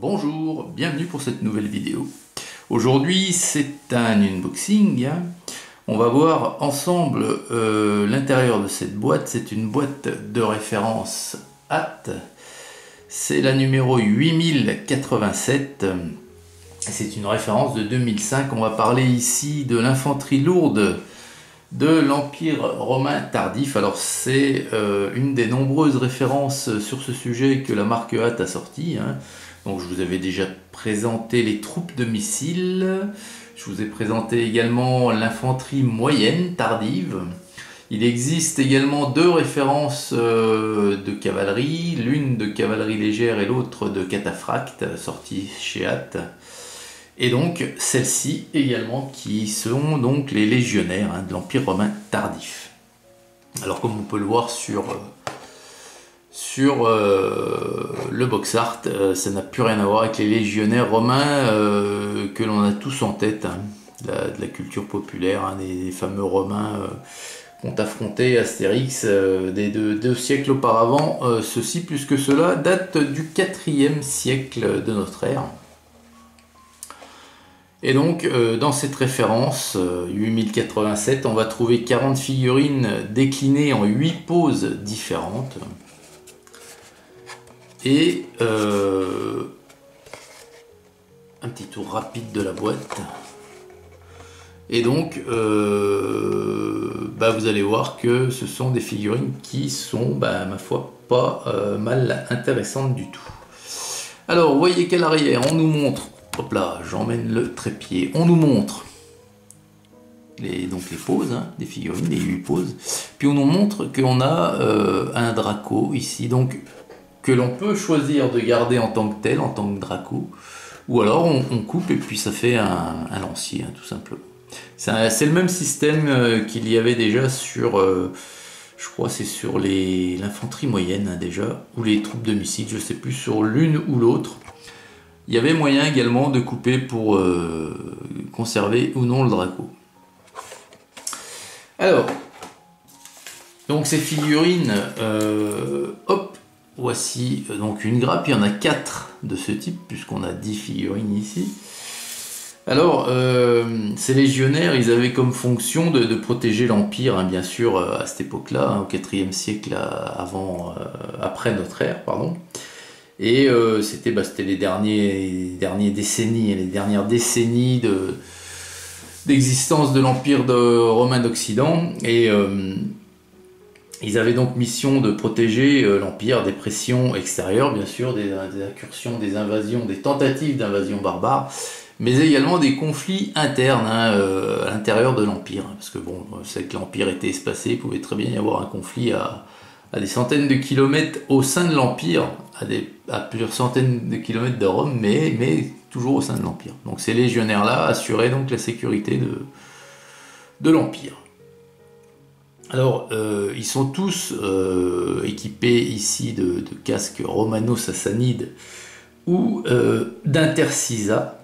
Bonjour, bienvenue pour cette nouvelle vidéo. Aujourd'hui c'est un unboxing. On va voir ensemble l'intérieur de cette boîte. C'est une boîte de référence HAT. C'est la numéro 8087. C'est une référence de 2005. On va parler ici de l'infanterie lourde de l'Empire romain tardif. Alors c'est une des nombreuses références sur ce sujet que la marque HAT a sorti. Donc je vous avais déjà présenté les troupes de missiles. Je vous ai présenté également l'infanterie moyenne tardive. Il existe également deux références de cavalerie, l'une de cavalerie légère et l'autre de cataphracte, sortie chez HAT. Et donc celles-ci également qui sont donc les légionnaires de l'Empire romain tardif. Alors comme on peut le voir sur le box art, ça n'a plus rien à voir avec les légionnaires romains que l'on a tous en tête, de la culture populaire, des fameux romains qu'ont affronté Astérix des deux siècles auparavant. Ceci plus que cela date du 4e siècle de notre ère. Et donc dans cette référence 8087, on va trouver 40 figurines déclinées en 8 poses différentes. Et un petit tour rapide de la boîte. Et donc vous allez voir que ce sont des figurines qui sont, ma foi, pas mal intéressantes du tout. Alors vous voyez qu'à l'arrière on nous montre, hop là, j'emmène le trépied, on nous montre les poses des figurines, les 8 poses. Puis on nous montre qu'on a un Draco ici, donc que l'on peut choisir de garder en tant que tel, en tant que Draco, ou alors on coupe et puis ça fait un lancier, tout simplement. C'est le même système qu'il y avait déjà sur, je crois c'est sur l'infanterie moyenne déjà, ou les troupes de missiles, je sais plus, sur l'une ou l'autre. Il y avait moyen également de couper pour conserver ou non le Draco. Alors, donc ces figurines, hop, voici donc une grappe. Il y en a 4 de ce type, puisqu'on a 10 figurines ici. Alors, ces légionnaires, ils avaient comme fonction de protéger l'Empire, bien sûr, à cette époque-là, au 4e siècle après notre ère, pardon. Et c'était les dernières décennies d'existence de l'Empire romain d'Occident. Et ils avaient donc mission de protéger l'Empire des pressions extérieures, bien sûr, des incursions, des invasions, des tentatives d'invasion barbare, mais également des conflits internes à l'intérieur de l'Empire. Parce que bon, c'est que l'Empire était espacé, il pouvait très bien y avoir un conflit à des centaines de kilomètres au sein de l'Empire, à plusieurs centaines de kilomètres de Rome, mais toujours au sein de l'Empire. Donc ces légionnaires-là assuraient donc la sécurité de l'Empire. Alors, ils sont tous équipés ici de casques romano-sassanides ou d'Intercisa.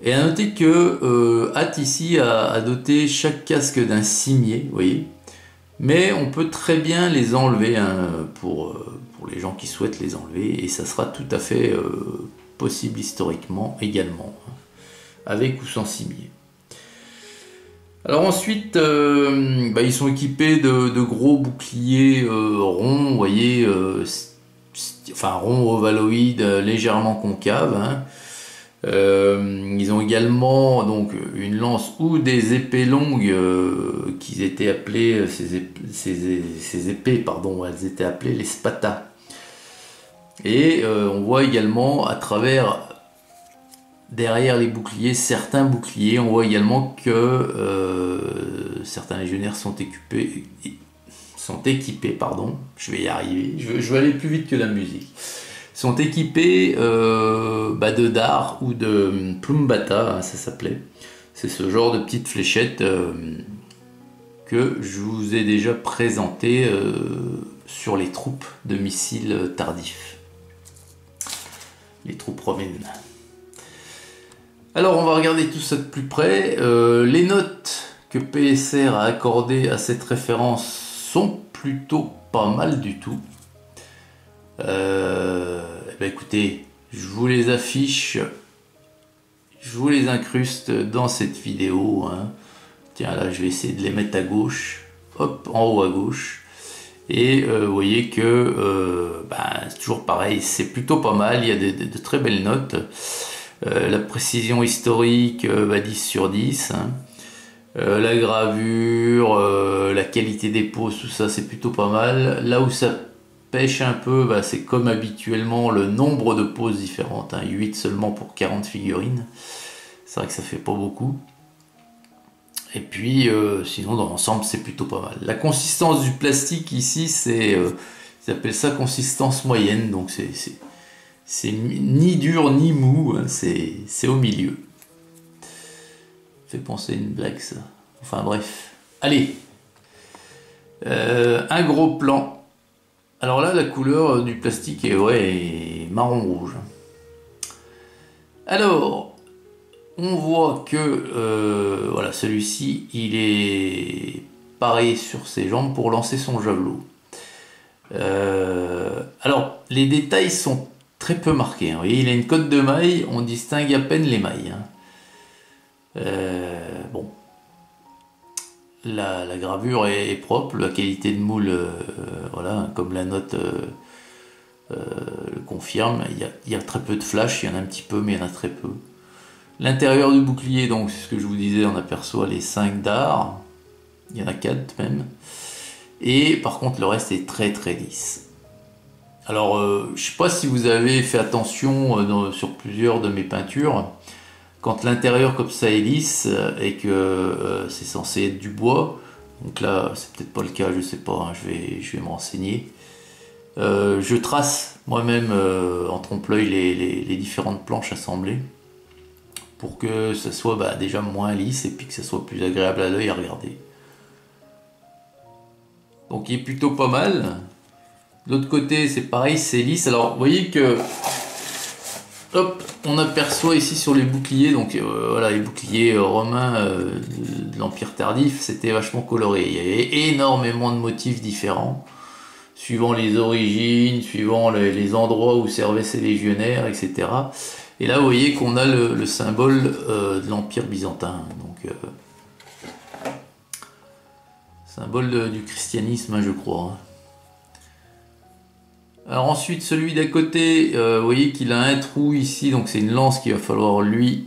Et à noter que HAT ici a doté chaque casque d'un cimier, vous voyez. Mais on peut très bien les enlever pour les gens qui souhaitent les enlever, et ça sera tout à fait possible historiquement également, avec ou sans cimier. Alors ensuite, ils sont équipés de gros boucliers ronds, vous voyez, ronds ovaloïdes, légèrement concaves. Ils ont également donc une lance ou des épées longues qui étaient appelées, ces épées, pardon, elles étaient appelées les spata. Et on voit également à travers, derrière les boucliers, certains boucliers, on voit également que certains légionnaires sont équipés, je vais y arriver, je vais aller plus vite que la musique, sont équipés de dard ou de plumbata, ça s'appelait. C'est ce genre de petites fléchettes que je vous ai déjà présenté sur les troupes de missiles tardifs, les troupes romaines. Alors on va regarder tout ça de plus près. Les notes que PSR a accordées à cette référence sont plutôt pas mal du tout. Écoutez, Je vous les affiche, je vous les incruste dans cette vidéo, hein. Tiens, là, je vais essayer de les mettre à gauche. Hop, en haut à gauche. Et vous voyez que c'est toujours pareil, c'est plutôt pas mal, il y a de très belles notes. La précision historique, 10 sur 10. Hein. La gravure, la qualité des poses, tout ça, c'est plutôt pas mal. Là où ça pêche un peu, c'est comme habituellement le nombre de poses différentes. Hein. 8 seulement pour 40 figurines. C'est vrai que ça fait pas beaucoup. Et puis, sinon, dans l'ensemble, c'est plutôt pas mal. La consistance du plastique ici, c'est, ils appellent ça consistance moyenne. Donc, c'est ni dur ni mou, hein, c'est au milieu. Ça fait penser à une blague, ça. Enfin, bref. Allez. Un gros plan. Alors là, la couleur du plastique est marron-rouge. Alors... on voit que voilà, celui-ci, il est paré sur ses jambes pour lancer son javelot. Alors, les détails sont très peu marqués. Hein. Vous voyez, il a une cotte de maille, on distingue à peine les mailles. Hein. Bon, la gravure est propre, la qualité de moule, voilà, comme la note le confirme. Il y a très peu de flash, il y en a un petit peu, mais il y en a très peu. L'intérieur du bouclier, donc c'est ce que je vous disais, on aperçoit les 5 dards, il y en a 4 même, et par contre le reste est très très lisse. Alors je sais pas si vous avez fait attention sur plusieurs de mes peintures, quand l'intérieur comme ça est lisse et que c'est censé être du bois, donc là c'est peut-être pas le cas, je sais pas, hein, je vais me renseigner. Je trace moi-même en trompe-l'œil les différentes planches assemblées, pour que ça soit déjà moins lisse et puis que ça soit plus agréable à l'œil à regarder. Donc il est plutôt pas mal. De l'autre côté c'est pareil, c'est lisse. Alors vous voyez que hop, on aperçoit ici sur les boucliers, donc voilà, les boucliers romains de l'Empire tardif, c'était vachement coloré. Il y avait énormément de motifs différents, suivant les origines, suivant les endroits où servaient ces légionnaires, etc. Et là, vous voyez qu'on a le symbole de l'Empire byzantin, donc symbole du christianisme, hein, je crois. Alors ensuite, celui d'à côté, vous voyez qu'il a un trou ici, donc c'est une lance qu'il va falloir lui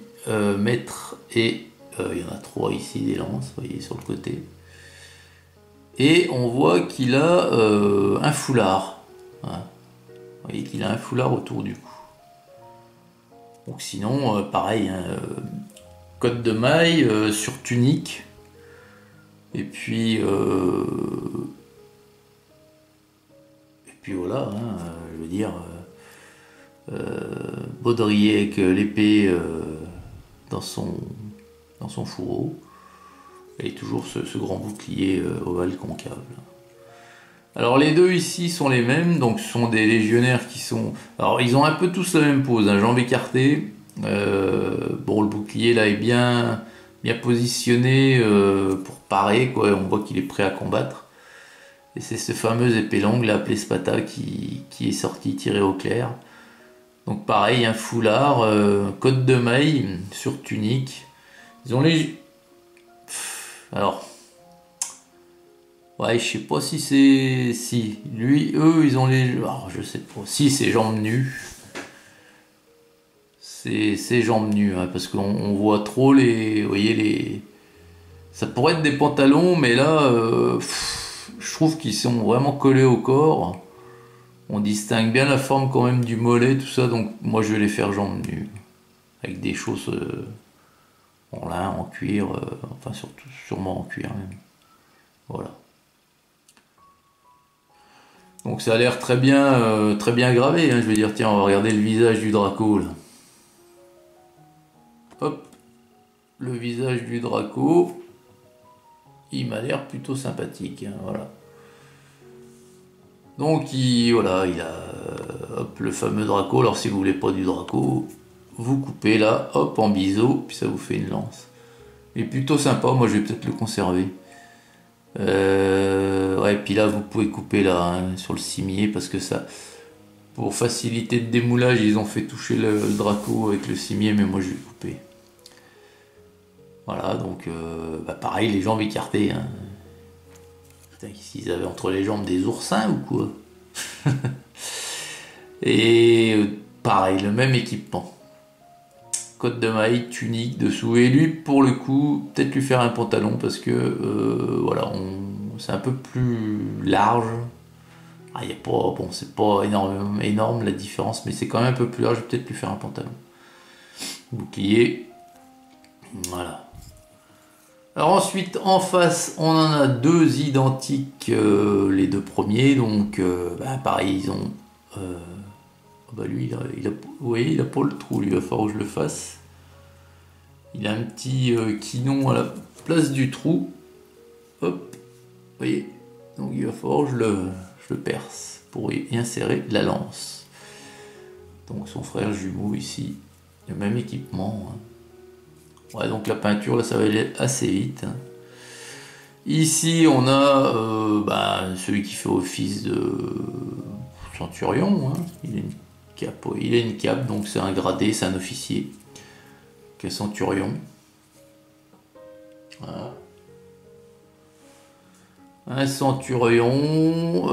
mettre, et il y en a 3 ici, des lances, vous voyez, sur le côté. Et on voit qu'il a un foulard. Voilà. Vous voyez qu'il a un foulard autour du cou. Donc sinon, pareil, hein, cotte de maille sur tunique. Et puis voilà, hein, je veux dire, baudrier avec l'épée dans son fourreau. Et toujours ce grand bouclier ovale concave. Alors les deux ici sont les mêmes, donc ce sont des légionnaires qui sont... Alors ils ont un peu tous la même pose, hein, jambes écartées. Bon, le bouclier là est bien positionné pour parer, quoi. On voit qu'il est prêt à combattre. Et c'est ce fameux épée longue, là, appelé Spata, qui est sorti tiré au clair. Donc pareil, un foulard, cotte de maille sur tunique. Ils ont les... Alors... ouais, je sais pas si c'est... Si, lui, eux, ils ont les... alors, je sais pas. Si, c'est jambes nues. C'est jambes nues, hein, parce qu'on voit trop les... Vous voyez, les... ça pourrait être des pantalons, mais là, je trouve qu'ils sont vraiment collés au corps. On distingue bien la forme quand même du mollet, tout ça, donc moi je vais les faire jambes nues. Avec des chausses en lin, en cuir, enfin surtout, sûrement en cuir même. Voilà. Donc ça a l'air très bien gravé, hein. Je veux dire, tiens, on va regarder le visage du Draco là. Hop, le visage du Draco, il m'a l'air plutôt sympathique, hein, voilà. Donc voilà, il a hop, le fameux Draco. Alors si vous voulez pas du Draco, vous coupez là, hop, en biseau, puis ça vous fait une lance. Il est plutôt sympa, moi je vais peut-être le conserver. Ouais, puis là vous pouvez couper là, hein, sur le cimier, parce que ça Pour faciliter le démoulage, ils ont fait toucher le Draco avec le cimier, mais moi je l'ai coupé. Voilà, donc pareil, les jambes écartées. Hein. Putain, s'ils avaient entre les jambes des oursins ou quoi? Et pareil, le même équipement. Côte de maille, tunique dessous. Et lui, pour le coup, peut-être lui faire un pantalon parce que voilà, c'est un peu plus large. Ah, y a pas, bon, c'est pas énorme la différence, mais c'est quand même un peu plus large. Je vais peut-être lui faire un pantalon. Bouclier. Voilà. Alors ensuite, en face, on en a deux identiques, les deux premiers. Donc, pareil, ils ont... lui, vous voyez, il a pas le trou, lui, il va falloir que je le fasse. Il a un petit quinon à la place du trou. Hop, vous voyez. Donc il va falloir que je le perce pour y insérer la lance. Donc son frère jumeau ici, le même équipement. Hein. Ouais, donc la peinture, là, ça va aller assez vite. Hein. Ici, on a celui qui fait office de centurion. Hein. Il a une cape, donc c'est un gradé, c'est un officier. Qui est centurion. Voilà. Un centurion.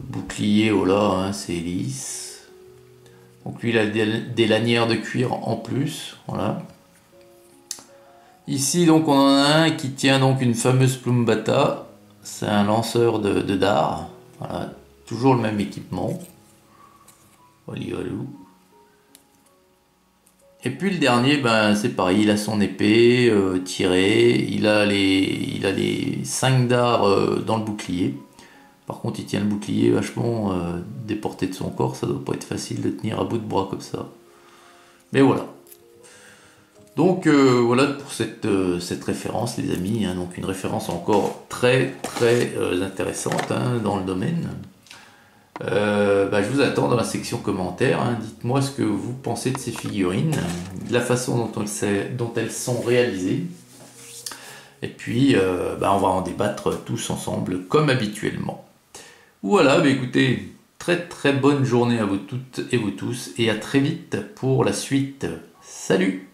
Bouclier, oh là, hein, c'est lisse. Donc lui, il a des lanières de cuir en plus. Voilà. Ici, donc, on en a un qui tient donc une fameuse plumbata. C'est un lanceur de dard. Voilà. Toujours le même équipement. Oliolou. Et puis le dernier, c'est pareil, il a son épée tirée, il a les 5 dards dans le bouclier. Par contre, il tient le bouclier vachement déporté de son corps, ça doit pas être facile de tenir à bout de bras comme ça. Mais voilà. Donc voilà pour cette référence, les amis. Hein, donc une référence encore très très intéressante hein, dans le domaine. Je vous attends dans la section commentaires. Hein. Dites-moi ce que vous pensez de ces figurines, de la façon dont elles sont réalisées. Et puis, on va en débattre tous ensemble, comme habituellement. Voilà, écoutez, très très bonne journée à vous toutes et vous tous, et à très vite pour la suite. Salut!